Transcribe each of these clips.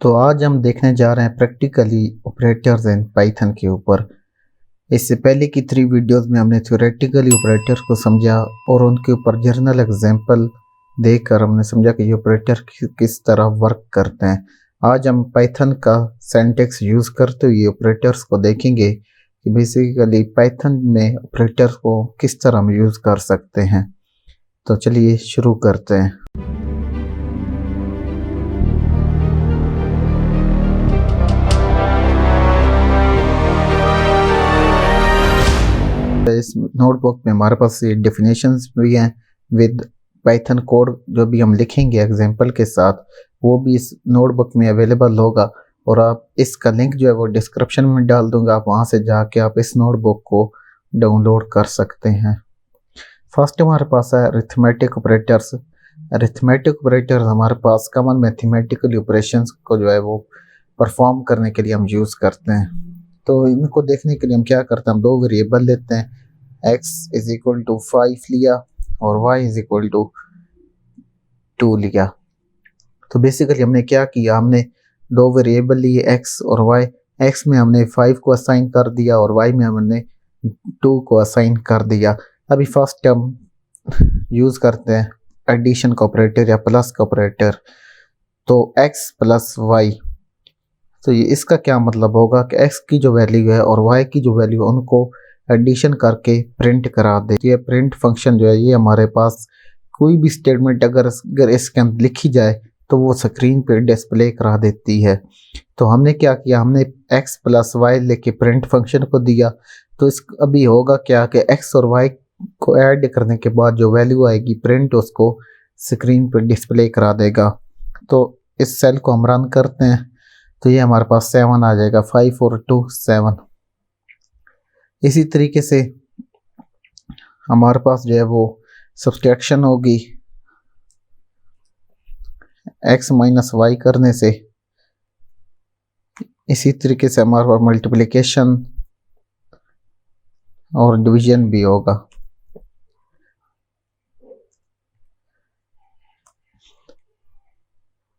तो आज हम देखने जा रहे हैं प्रैक्टिकली ऑपरेटर्स इन पाइथन के ऊपर। इससे पहले की 3 वीडियोस में हमने थ्योरेटिकली ऑपरेटर्स को समझा और उनके ऊपर जर्नल एग्जांपल देखकर हमने समझा कि ये ऑपरेटर किस तरह वर्क करते हैं। आज हम पाइथन का सिंटैक्स यूज़ करते हुए ऑपरेटर्स को देखेंगे कि बेसिकली पाइथन में ऑपरेटर्स को किस तरह हम यूज़ कर सकते हैं। तो चलिए शुरू करते हैं। इस नोटबुक में हमारे पास ये डेफिनेशंस भी हैं विद पाइथन कोड जो भी हम लिखेंगे एग्जांपल के साथ, वो भी इस नोटबुक में अवेलेबल होगा और आप इसका लिंक जो है वो डिस्क्रिप्शन में डाल दूंगा। आप वहां से जाके आप इस नोटबुक को डाउनलोड कर सकते हैं। फर्स्ट हमारे पास है अरिथमेटिक ऑपरेटर्स। अरिथमेटिक ऑपरेटर्स हमारे पास कॉमन मैथमेटिकल ऑपरेशंस को जो है वो परफॉर्म करने के लिए हम यूज़ करते हैं। तो इनको देखने के लिए हम क्या करते हैं, हम 2 वेरिएबल लेते हैं, x इज इक्वल टू 5 लिया और y इज इक्वल टू 2 लिया। तो बेसिकली हमने क्या किया, हमने 2 वेरिएबल लिए x और y। x में हमने 5 को असाइन कर दिया और y में हमने 2 को असाइन कर दिया। अभी फर्स्ट हम यूज़ करते हैं एडिशन का ऑपरेटर या प्लस का ऑपरेटर। तो x प्लस y, तो ये इसका क्या मतलब होगा कि x की जो वैल्यू है और y की जो वैल्यू है उनको एडिशन करके प्रिंट करा दे। ये प्रिंट फंक्शन जो है ये हमारे पास कोई भी स्टेटमेंट अगर इसके अंदर लिखी जाए तो वो स्क्रीन पे डिस्प्ले करा देती है। तो हमने क्या किया, हमने x प्लस वाई लेके प्रिंट फंक्शन को दिया। तो इस अभी होगा क्या कि x और y को ऐड करने के बाद जो वैल्यू आएगी प्रिंट उसको स्क्रीन पे डिस्प्ले करा देगा। तो इस सेल को हम रन करते हैं तो ये हमारे पास 7 आ जाएगा, 5 और 2 7। इसी तरीके से हमारे पास जो है वो सब्सट्रैक्शन होगी x माइनस वाई करने से। इसी तरीके से हमारे पास मल्टीप्लिकेशन और डिवीजन भी होगा।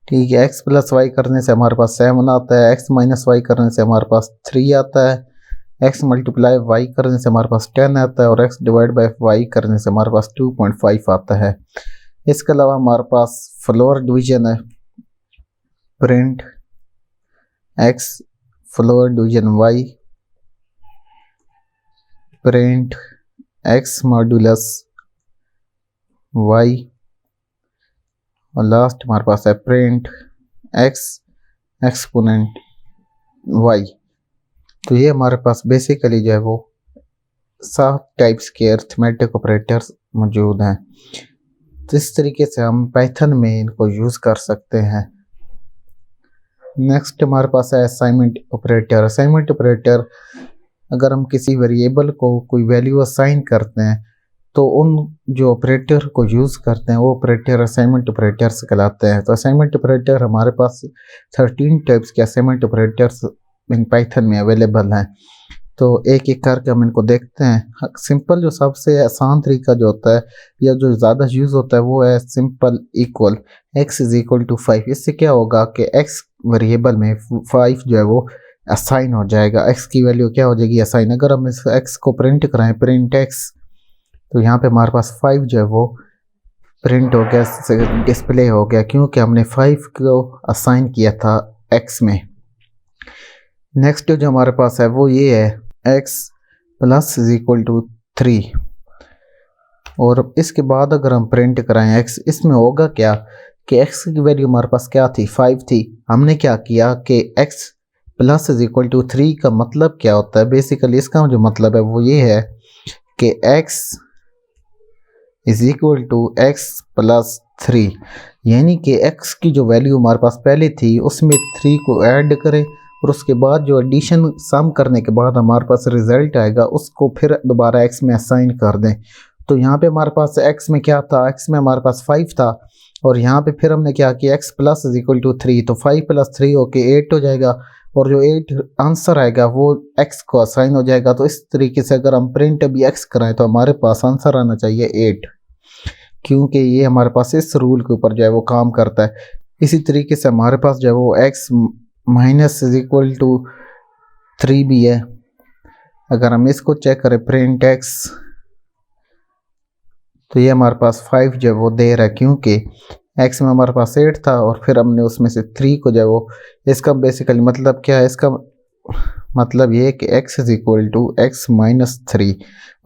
ठीक है, x प्लस वाई करने से हमारे पास 7 आता है, x माइनस वाई करने से हमारे पास 3 आता है, x मल्टीप्लाई वाई करने से हमारे पास 10 आता है और x डिवाइड बाई वाई करने से हमारे पास 2.5 आता है। इसके अलावा हमारे पास फ्लोर डिवीजन है, print x floor division y, print x modulus y और लास्ट हमारे पास है प्रिंट x एक्सपोनेंट y। तो ये हमारे पास बेसिकली जो है वो 7 टाइप्स के अरिथमेटिक ऑपरेटर्स मौजूद हैं। तो इस तरीके से हम पाइथन में इनको यूज़ कर सकते हैं। नेक्स्ट हमारे पास है असाइनमेंट ऑपरेटर। असाइनमेंट ऑपरेटर, अगर हम किसी वेरिएबल को कोई वैल्यू असाइन करते हैं तो उन जो ऑपरेटर को यूज़ करते हैं वो ऑपरेटर असाइनमेंट ऑपरेटर्स कहलाते हैं। तो असाइनमेंट ऑपरेटर हमारे पास 13 टाइप्स के असाइनमेंट ऑपरेटर्स इन पाइथन में अवेलेबल हैं। तो एक एक करके हम इनको देखते हैं। सिंपल जो सबसे आसान तरीका जो होता है या जो ज़्यादा यूज़ होता है वो है simple equal, x is equal to 5। इससे क्या होगा कि x वेरिएबल में 5 जो है वो असाइन हो जाएगा, x की वैल्यू क्या हो जाएगी असाइन। अगर हम इस x को प्रिंट कराएं प्रिंट x, तो यहाँ पे हमारे पास 5 जो है वो प्रिंट हो गया, डिस्प्ले हो गया, क्योंकि हमने 5 को असाइन किया था x में। नेक्स्ट जो हमारे पास है वो ये है x plus is equal to 3। और इसके बाद अगर हम प्रिंट कराएं x, इसमें होगा क्या कि x की वैल्यू हमारे पास क्या थी 5 थी। हमने क्या किया कि x plus is equal to 3 का मतलब क्या होता है, बेसिकली इसका जो मतलब है वो ये है कि x is equal to x plus 3, यानी कि x की जो वैल्यू हमारे पास पहले थी उसमें 3 को ऐड करें और उसके बाद जो एडिशन सम करने के बाद हमारे पास रिजल्ट आएगा उसको फिर दोबारा x में असाइन कर दें। तो यहाँ पे हमारे पास x में क्या था, x में हमारे पास 5 था और यहाँ पे फिर हमने क्या किया x plus is equal to 3, तो 5 प्लस 3 होके 8 हो जाएगा और जो 8 आंसर आएगा वो x को असाइन हो जाएगा। तो इस तरीके से अगर हम प्रिंट अभी x कराएं तो हमारे पास आंसर आना चाहिए 8, क्योंकि ये हमारे पास इस रूल के ऊपर जो है वो काम करता है। इसी तरीके से हमारे पास जो है वो x minus is equal to 3 भी है। अगर हम इसको चेक करें प्रिंट x, तो ये हमारे पास 5 जो है वो दे रहा है, क्योंकि x में हमारे पास 8 था और फिर हमने उसमें से 3 को जो है वो, इसका बेसिकली मतलब क्या है, इसका मतलब ये है कि x is equal to x minus 3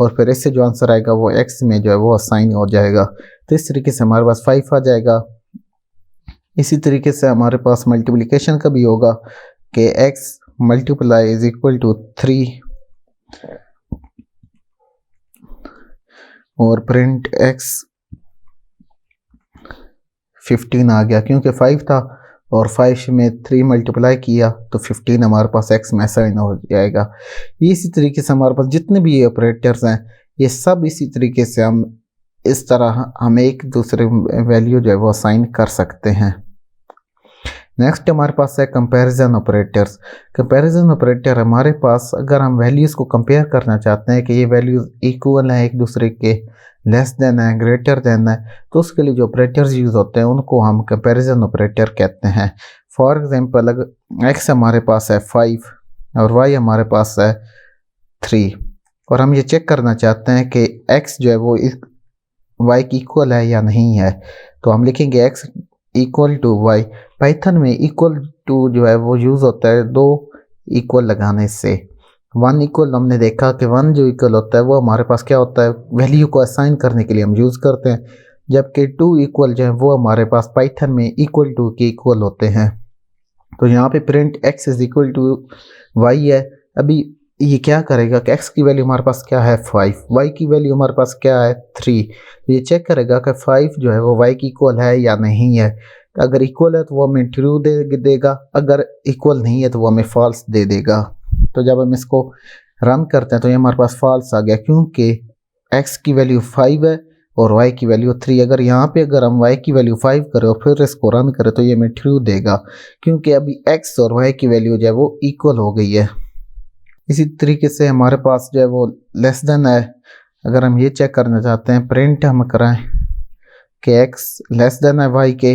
और फिर इससे जो आंसर आएगा वो x में जो है वो असाइन हो जाएगा। तो इस तरीके से हमारे पास 5 आ जाएगा। इसी तरीके से हमारे पास मल्टीप्लिकेशन का भी होगा कि x multiply is equal to 3 और प्रिंट x 15 आ गया, क्योंकि 5 था और 5 में 3 मल्टीप्लाई किया तो 15 हमारे पास x में असाइन हो जाएगा। इसी तरीके से हमारे पास जितने भी ये ऑपरेटर्स हैं ये सब इसी तरीके से हम इस तरह हम एक दूसरे वैल्यू जो है वो असाइन कर सकते हैं। नेक्स्ट हमारे पास है कंपैरिजन ऑपरेटर्स। कंपैरिजन ऑपरेटर हमारे पास अगर हम वैल्यूज़ को कंपेयर करना चाहते हैं कि ये वैल्यूज़ इक्वल हैं एक दूसरे के, लेस देन है, ग्रेटर देन है, तो उसके लिए जो ऑपरेटर्स यूज़ होते हैं उनको हम कंपैरिजन ऑपरेटर कहते हैं। फॉर एग्जांपल अगर x हमारे पास है 5 और y हमारे पास है 3 और हम ये चेक करना चाहते हैं कि x जो है वो y की इक्वल है या नहीं है, तो हम लिखेंगे x equal to y। Python में इक्वल टू जो है वो यूज़ होता है 2 इक्वल लगाने से। 1 इक्वल हमने देखा कि 1 जो इक्वल होता है वो हमारे पास क्या होता है, वैल्यू को असाइन करने के लिए हम यूज़ करते हैं, जबकि 2 इक्वल जो है वो हमारे पास पाइथन में इक्वल टू के इक्वल होते हैं। तो यहाँ पे print x is equal to y है। अभी ये क्या करेगा कि x की वैल्यू हमारे पास क्या है 5, y की वैल्यू हमारे पास क्या है 3, तो ये चेक करेगा कि 5 जो है वो y की इक्वल है या नहीं है। अगर इक्वल है तो वो हमें ट्रू दे देगा, अगर इक्वल नहीं है तो वो हमें फॉल्स दे देगा। तो जब हम इसको रन करते हैं तो ये हमारे पास फॉल्स आ गया, क्योंकि x की वैल्यू 5 है और y की वैल्यू 3। अगर यहाँ पे अगर हम y की वैल्यू 5 करें और फिर इसको रन करें तो ये हमें ट्रू देगा, क्योंकि अभी x और y की वैल्यू जो है वो इक्वल हो गई है। इसी तरीके से हमारे पास जो है वो लेस देन है। अगर हम ये चेक करना चाहते हैं, प्रिंट हम कराएं कि x लेस देन है y के,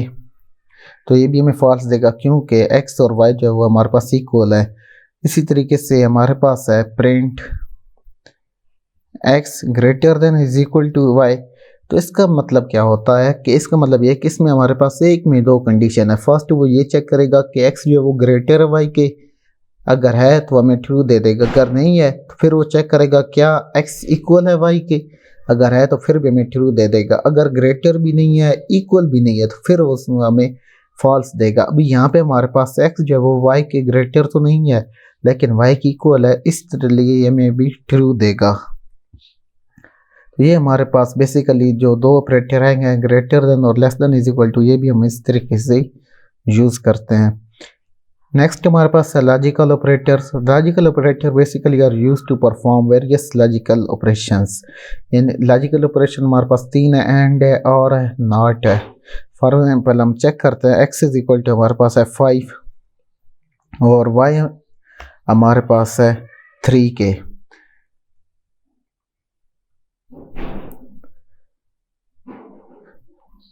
तो ये भी हमें फॉल्स देगा, क्योंकि x और y जो है वो हमारे पास इक्वल है। इसी तरीके से हमारे पास है print x greater than is equal to y। तो इसका मतलब क्या होता है कि इसका मतलब ये कि इसमें हमारे पास एक में 2 कंडीशन है। फर्स्ट वो ये चेक करेगा कि x जो है वो ग्रेटर है y के, अगर है तो हमें ट्रू दे देगा, अगर नहीं है तो फिर वो चेक करेगा क्या x इक्वल है y के, अगर है तो फिर भी हमें ट्रू दे देगा, अगर ग्रेटर भी नहीं है इक्वल भी नहीं है तो फिर उसमें हमें फॉल्स देगा। अभी यहाँ पे हमारे पास x जो है वो y के ग्रेटर तो नहीं है लेकिन y की इक्वल है, इसलिए हमें भी ट्रू देगा। तो ये हमारे पास बेसिकली जो 2 ऑपरेटर आएंगे ग्रेटर देन और less than is equal to, ये भी हम इस तरीके से यूज़ करते हैं। नेक्स्ट हमारे पास है logical operators. Logical operator basically are used to perform various logical operations. इन लॉजिकल ऑपरेशन हमारे पास 3 है, एंड है, और है, नॉट है। फॉर एग्जांपल हम चेक करते हैं, x इज इक्वल टू हमारे पास है 5 और y हमारे पास है 3 के।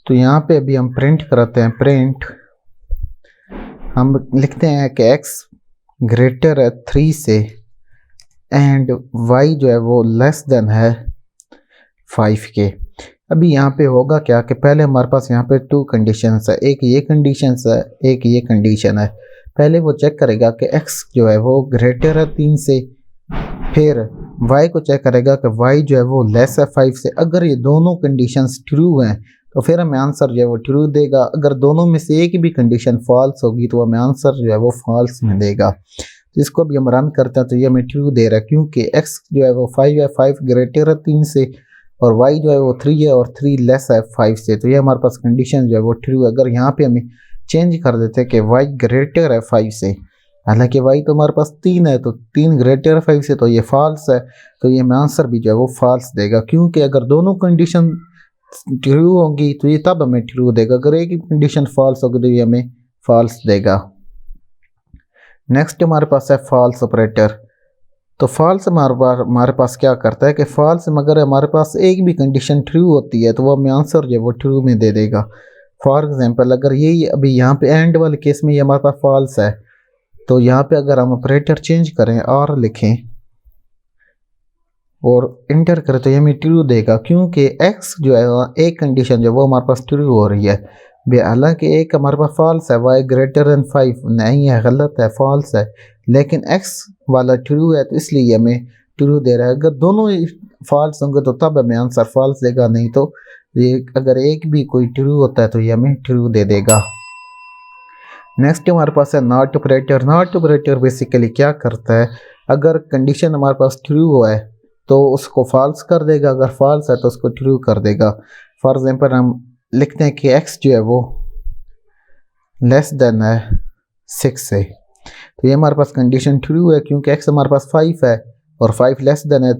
तो यहाँ पे अभी हम प्रिंट कराते हैं, प्रिंट हम लिखते हैं कि x ग्रेटर है 3 से एंड y जो है वो लेस देन है 5 के। अभी यहाँ पे होगा क्या कि पहले हमारे पास यहाँ पे 2 कंडीशंस है, एक ये कंडीशंस है, एक ये कंडीशन है। पहले वो चेक करेगा कि x जो है वो ग्रेटर है 3 से, फिर y को चेक करेगा कि y जो है वो लेस है 5 से। अगर ये दोनों कंडीशंस ट्रू हैं तो फिर हमें आंसर जो है वो ट्रू देगा, अगर दोनों में से एक भी कंडीशन फॉल्स होगी तो हमें आंसर जो है वो फॉल्स में देगा। तो इसको भी हम रन करते हैं तो ये हमें ट्रू दे रहा है, क्योंकि x जो है वो 5 है, 5 ग्रेटर है 3 से, और y जो है वो 3 है और 3 लेस है 5 से। तो ये हमारे पास कंडीशन जो है वो ट्रू है। अगर यहाँ पे हमें चेंज कर देते हैं कि y ग्रेटर है 5 से, हालांकि y तो हमारे पास 3 है, तो 3 ग्रेटर है 5 से, तो ये फॉल्स है, तो ये हमें आंसर भी जो है वो फॉल्स देगा, क्योंकि अगर दोनों कंडीशन ट्रू होगी तो ये तब हमें ट्रू देगा, अगर एक ही कंडीशन फॉल्स होगी तो ये हमें फॉल्स देगा। नेक्स्ट हमारे पास है फॉल्स ऑपरेटर। तो फॉल्स हमारे पास क्या करता है कि फॉल्स में अगर हमारे पास एक भी कंडीशन ट्रू होती है तो वो हमें आंसर जो है वो ट्रू में दे देगा। फॉर एग्जांपल अगर ये अभी यहाँ पे एंड वाले केस में ये हमारे पास फॉल्स है, तो यहाँ पे अगर हम ऑपरेटर चेंज करें और लिखें और इंटर करें तो ये हमें ट्रू देगा, क्योंकि x जो है एक कंडीशन जो वो हमारे पास ट्रू हो रही है। हालांकि एक हमारे पास फॉल्स है, y ग्रेटर देन 5 नहीं है, गलत है, फॉल्स है, लेकिन x वाला ट्रू है तो इसलिए हमें ट्रू दे रहा है। अगर दोनों फॉल्स होंगे तो तब हमें आंसर फॉल्स देगा, नहीं तो ये अगर एक भी कोई ट्रू होता है तो ये हमें ट्रू दे देगा। नेक्स्ट हमारे पास है not operator. Not operator basically क्या करता है, अगर कंडीशन हमारे पास ट्रू हुआ है तो उसको फॉल्स कर देगा, अगर फॉल्स है तो उसको ट्रू कर देगा। फॉर एग्जांपल हम लिखते हैं कि x जो है वो लेस देन है 6 से, तो ये हमारे पास कंडीशन ट्रू है क्योंकि x हमारे पास 5 है और 5 लेस देन है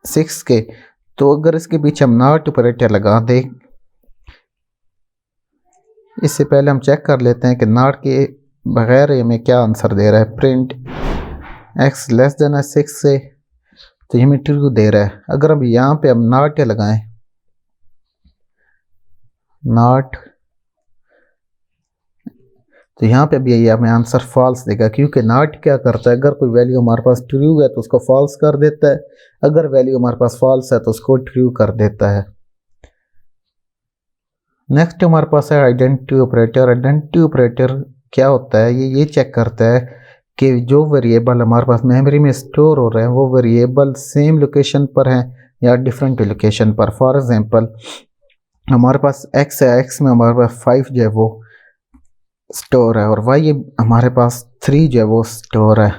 6 के। तो अगर इसके पीछे हम नॉट ऑपरेटर लगा दें, इससे पहले हम चेक कर लेते हैं कि नॉट के बगैर हमें क्या आंसर दे रहा है। प्रिंट x लेस देन है 6 से, तो ये हमें ट्रू दे रहा है। अगर अब यहाँ पे हम नॉट लगाएं, नॉट, तो यहाँ पे भी ये हमें आंसर फॉल्स देगा, क्योंकि नॉट क्या करता है, अगर कोई वैल्यू हमारे पास ट्रू है तो उसको फॉल्स कर देता है, अगर वैल्यू हमारे पास फॉल्स है तो उसको ट्रू कर देता है। नेक्स्ट हमारे पास है आइडेंटिटी ऑपरेटर। आइडेंटिटी ऑपरेटर क्या होता है, ये चेक करता है कि जो वेरिएबल हमारे पास मेमोरी में स्टोर हो रहे हैं वो वेरिएबल सेम लोकेशन पर हैं या डिफरेंट लोकेशन पर। फॉर एग्जांपल हमारे पास x है, x में हमारे पास 5 जो है वो स्टोर है और y हमारे पास 3 जो है वो स्टोर है।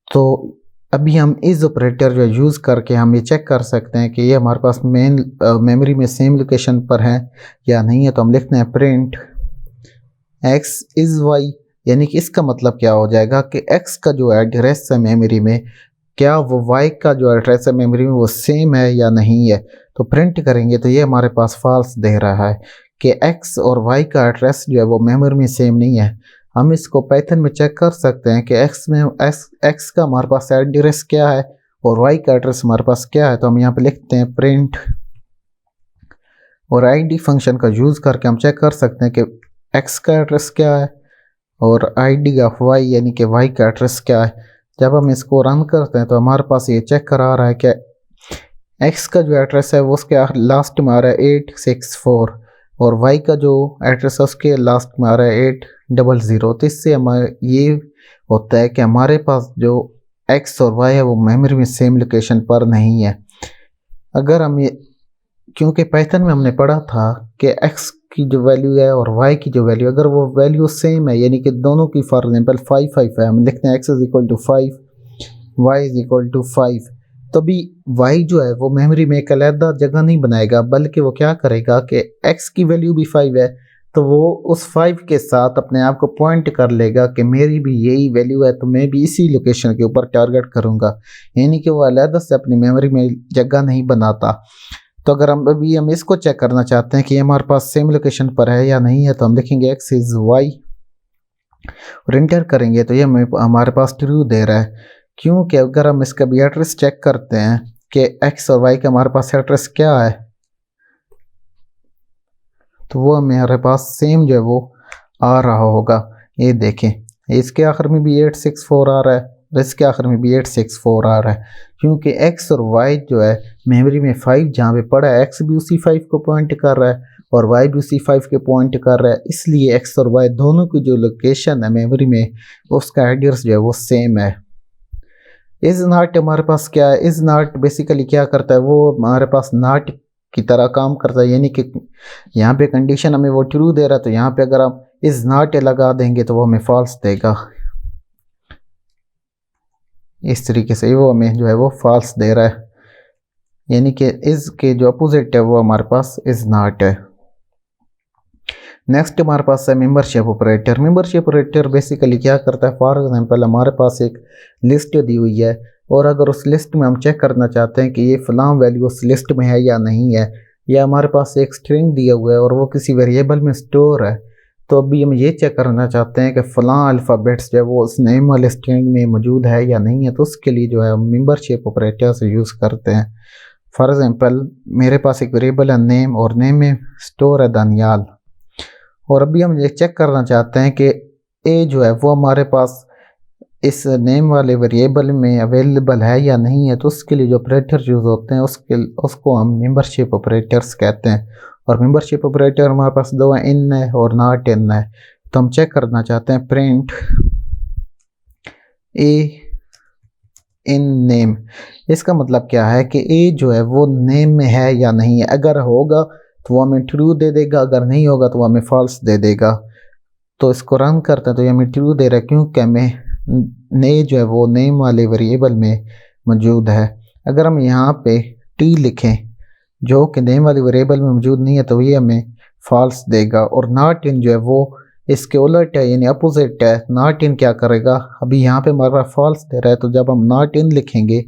तो अभी हम इस ऑपरेटर जो यूज़ करके हम ये चेक कर सकते हैं कि ये हमारे पास मेमोरी में सेम लोकेशन पर है या नहीं है। तो हम लिखते हैं प्रिंट x इज़ y, यानी कि इसका मतलब क्या हो जाएगा कि x का जो एड्रेस है मेमोरी में, क्या वो y का जो एड्रेस है मेमोरी में वो सेम है या नहीं है। तो प्रिंट करेंगे तो ये हमारे पास फॉल्स दे रहा है कि x और y का एड्रेस जो है वो मेमोरी में सेम नहीं है। हम इसको पाइथन में चेक कर सकते हैं कि x का हमारे पास एड्रेस क्या है और y का एड्रेस हमारे पास क्या है। तो हम यहाँ पे लिखते हैं प्रिंट और id फंक्शन का यूज़ करके हम चेक कर सकते हैं कि x का एड्रेस क्या है और id ऑफ y यानी कि y का एड्रेस क्या है। जब हम इसको रन करते हैं तो हमारे पास ये चेक करा रहा है कि x का जो एड्रेस है वो उसके लास्ट में आ रहा है 864 और y का जो एड्रेस है उसके लास्ट में आ रहा है 800। तो इससे हमारे ये होता है कि हमारे पास जो x और y है वो मेमोरी में सेम लोकेशन पर नहीं है। अगर हम ये, क्योंकि पाइथन में हमने पढ़ा था कि x की जो वैल्यू है और y की जो वैल्यू, अगर वो वैल्यू सेम है यानी कि दोनों की फॉर एग्जांपल 5 है, हम लिखते हैं x is equal to 5, y is equal to 5, तो भी y जो है वो मेमोरी में एक अलग जगह नहीं बनाएगा, बल्कि वो क्या करेगा कि x की वैल्यू भी 5 है तो वो उस 5 के साथ अपने आप को पॉइंट कर लेगा कि मेरी भी यही वैल्यू है तो मैं भी इसी लोकेशन के ऊपर टारगेट करूँगा, यानी कि वो अलग से अपनी मेमोरी में जगह नहीं बनाता। तो अगर हम इसको चेक करना चाहते हैं कि हमारे पास सेम लोकेशन पर है या नहीं है, तो हम लिखेंगे x इज़ y और इंटर करेंगे तो ये हमारे पास ट्रू दे रहा है, क्योंकि अगर हम इसका भी एड्रेस चेक करते हैं कि x और y का हमारे पास एड्रेस क्या है, तो वो हमारे पास सेम जो है वो आ रहा होगा। ये देखें, इसके आखिर में भी 864 आ रहा है और इसके आखिर में भी 864 आ रहा है, क्योंकि x और y जो है मेमोरी में 5 जहाँ पे पड़ा है, x भी उसी 5 को पॉइंट कर रहा है और y भी उसी 5 के पॉइंट कर रहा है, इसलिए x और y दोनों की जो लोकेशन है मेमोरी में उसका एड्रेस जो है वो सेम है। इज नॉट हमारे पास क्या है, इज नॉट बेसिकली क्या करता है, वो हमारे पास नॉट की तरह काम करता है, यानी कि यहाँ पे कंडीशन हमें वो ट्रू दे रहा है तो यहाँ पे अगर हम इज नॉट लगा देंगे तो वो हमें फॉल्स देगा। इस तरीके से वो हमें जो है वो फॉल्स दे रहा है, यानी कि इज के जो अपोजिट है वो हमारे पास इज नॉट है। नेक्स्ट हमारे पास है membership operator. Membership operator basically क्या करता है, फॉर एग्जांपल हमारे पास एक लिस्ट दी हुई है और अगर उस लिस्ट में हम चेक करना चाहते हैं कि ये फ़लाँ वैल्यू उस लिस्ट में है या नहीं है, या हमारे पास एक स्ट्रिंग दिया हुआ है और वो किसी वेरिएबल में स्टोर है, तो अभी हम ये चेक करना चाहते हैं कि फ़लाँ अल्फ़ाबेट्स जो है वो उस नेम वाले स्ट्रिंग में मौजूद है या नहीं है, तो उसके लिए जो है हम मेंबरशिप ऑपरेटर से यूज़ करते हैं। फॉर एग्जांपल मेरे पास एक वेरिएबल है नेम और नेम में स्टोर है दानियाल, और अभी हम ये चेक करना चाहते हैं कि ए जो है वो हमारे पास इस नेम वाले वेरिएबल में अवेलेबल है या नहीं है। तो उसके लिए जो ऑपरेटर यूज़ होते हैं उसको हम मेंबरशिप ऑपरेटर्स कहते हैं। और मेंबरशिप ऑपरेटर हमारे पास दो है, इन है और नॉट इन है। तो हम चेक करना चाहते हैं प्रिंट ए इन नेम। इसका मतलब क्या है कि ए जो है वो नेम में है या नहीं है। अगर होगा तो वो हमें ट्रू दे देगा, अगर नहीं होगा तो वो हमें फॉल्स दे देगा। तो इसको रन करते हैं तो ये हमें ट्रू दे रहा है क्योंकि हमें ने जो है वो नेम वाले वेरिएबल में मौजूद है। अगर हम यहाँ पे टी लिखें जो कि नेम वाले वेरिएबल में मौजूद नहीं है तो ये हमें फॉल्स देगा। और नॉट इन जो है वो इसके उलट है, यानी अपोजिट है। नॉट इन क्या करेगा, अभी यहाँ पे हमारे पास फॉल्स दे रहा है, तो जब हम नॉट इन लिखेंगे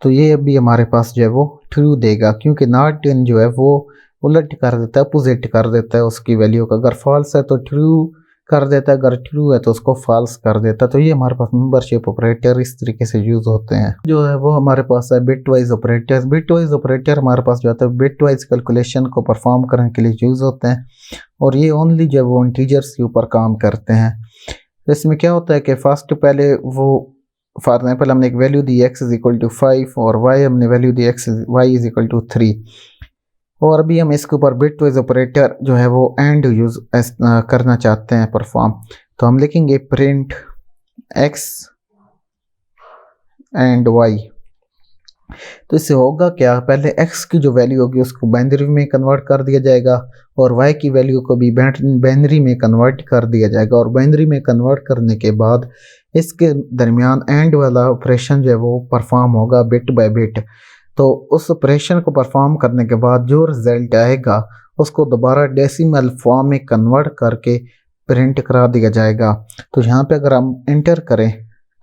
तो ये अभी हमारे पास जो है वो ट्रू देगा, क्योंकि नॉट इन जो है वो उलट कर देता है, अपोजिट कर देता है उसकी वैल्यू का। अगर फॉल्स है तो ट्रू कर देता है, अगर ट्रू है तो उसको फॉल्स कर देता है। तो ये हमारे पास मेंबरशिप ऑपरेटर इस तरीके से यूज होते हैं। जो है वो हमारे पास है bit wise operator. Bit wise operator हमारे पास जो होता है बिट वाइज कैलकुलेशन को परफॉर्म करने के लिए यूज होते हैं, और ये ओनली जो है वो इंटीजर्स के ऊपर काम करते हैं। इसमें क्या होता है कि फर्स्ट पहले वो फॉर एग्जाम्पल हमने एक वैल्यू दी x इज इक्वल टू 5 और y हमने वैल्यू दी y इज इक्वल टू 3, और अभी हम इसके ऊपर बिट वाइज ऑपरेटर जो है वो एंड यूज करना चाहते हैं परफॉर्म। तो हम लिखेंगे प्रिंट x एंड y। तो इससे होगा क्या, पहले x की जो वैल्यू होगी उसको बाइनरी में कन्वर्ट कर दिया जाएगा और y की वैल्यू को भी बाइनरी में कन्वर्ट कर दिया जाएगा। और बाइनरी में कन्वर्ट करने के बाद इसके दरमियान एंड वाला ऑपरेशन जो है वो परफॉर्म होगा बिट बाय बिट। तो उस ऑपरेशन को परफॉर्म करने के बाद जो रिजल्ट आएगा उसको दोबारा डेसिमल फॉर्म में कन्वर्ट करके प्रिंट करा दिया जाएगा। तो यहाँ पे अगर हम इंटर करें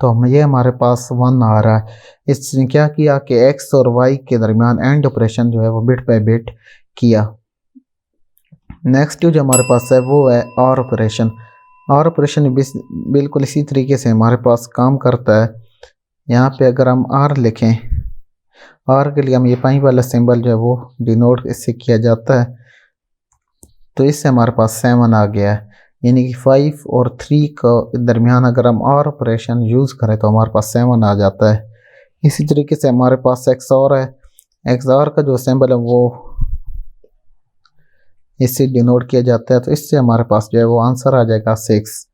तो हम ये हमारे पास 1 आ रहा है। इसने क्या किया कि x और y के दरमियान एंड ऑपरेशन जो है वो बिट बाय बिट किया। नेक्स्ट जो हमारे पास है वो है और ऑपरेशन। और ऑपरेशन बिल्कुल इसी तरीके से हमारे पास काम करता है। यहाँ पे अगर हम r लिखें, r के लिए हम ये पाई वाला सिंबल जो है वो डिनोट इससे किया जाता है। तो इससे हमारे पास 7 आ गया है, यानी कि 5 और 3 का दरमियान अगर हम और ऑपरेशन यूज़ करें तो हमारे पास 7 आ जाता है। इसी तरीके से हमारे पास XOR है। XOR का जो सिंबल है वो इससे डिनोट किया जाता है, तो इससे हमारे पास जो है वो आंसर आ जाएगा 6।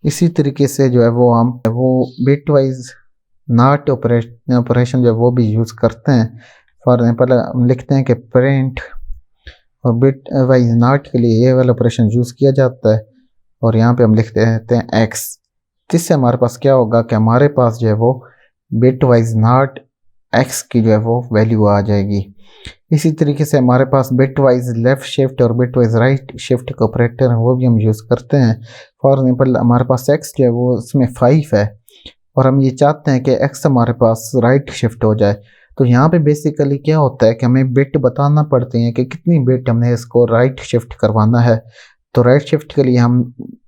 इसी तरीके से जो है वो हम वो बिट वाइज नॉट ऑपरेशन जो है वो भी यूज़ करते हैं। फॉर एग्जाम्पल हम लिखते हैं कि प्रिंट, और बिट वाइज नॉट के लिए ये वाला ऑपरेशन यूज़ किया जाता है, और यहाँ पे हम लिख देते हैं x। इससे हमारे पास क्या होगा कि हमारे पास जो है वो बिट वाइज नॉट x की जो है वो वैल्यू आ जाएगी। इसी तरीके से हमारे पास बिट वाइज लेफ़्ट शिफ्ट और बिट वाइज राइट शिफ्ट का ऑपरेटर है वो भी हम यूज़ करते हैं। फॉर एग्जाम्पल हमारे पास x जो है वो इसमें 5 है और हम ये चाहते हैं कि x हमारे पास राइट शिफ्ट हो जाए। तो यहाँ पे बेसिकली क्या होता है कि हमें बिट बताना पड़ते हैं कि कितनी बिट हमने इसको राइट शिफ्ट करवाना है। तो राइट शिफ्ट के लिए हम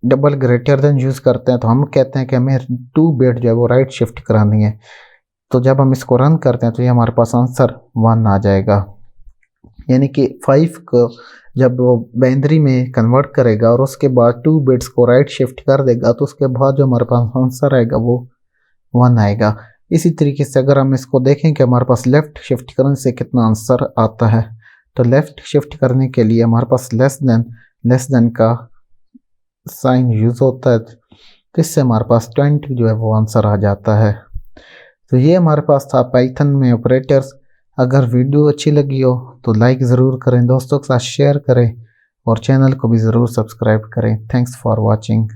डबल ग्रेटर देन यूज़ करते हैं, तो हम कहते हैं कि हमें 2 बिट जो है वो राइट शिफ्ट करानी है। तो जब हम इसको रन करते हैं तो ये हमारे पास आंसर 1 आ जाएगा, यानी कि 5 को जब वो बाइनरी में कन्वर्ट करेगा और उसके बाद 2 बिट्स को राइट शिफ्ट कर देगा तो उसके बाद जो हमारे पास आंसर आएगा वो 1 आएगा। इसी तरीके से अगर हम इसको देखें कि हमारे पास लेफ़्ट शिफ्ट करने से कितना आंसर आता है, तो लेफ़्ट शिफ्ट करने के लिए हमारे पास लेस देन का साइन यूज़ होता है, तो इससे हमारे पास 20 जो है वो आंसर आ जाता है। तो ये हमारे पास था पाइथन में ऑपरेटर्स। अगर वीडियो अच्छी लगी हो तो लाइक ज़रूर करें, दोस्तों के साथ शेयर करें और चैनल को भी ज़रूर सब्सक्राइब करें। Thanks for watching.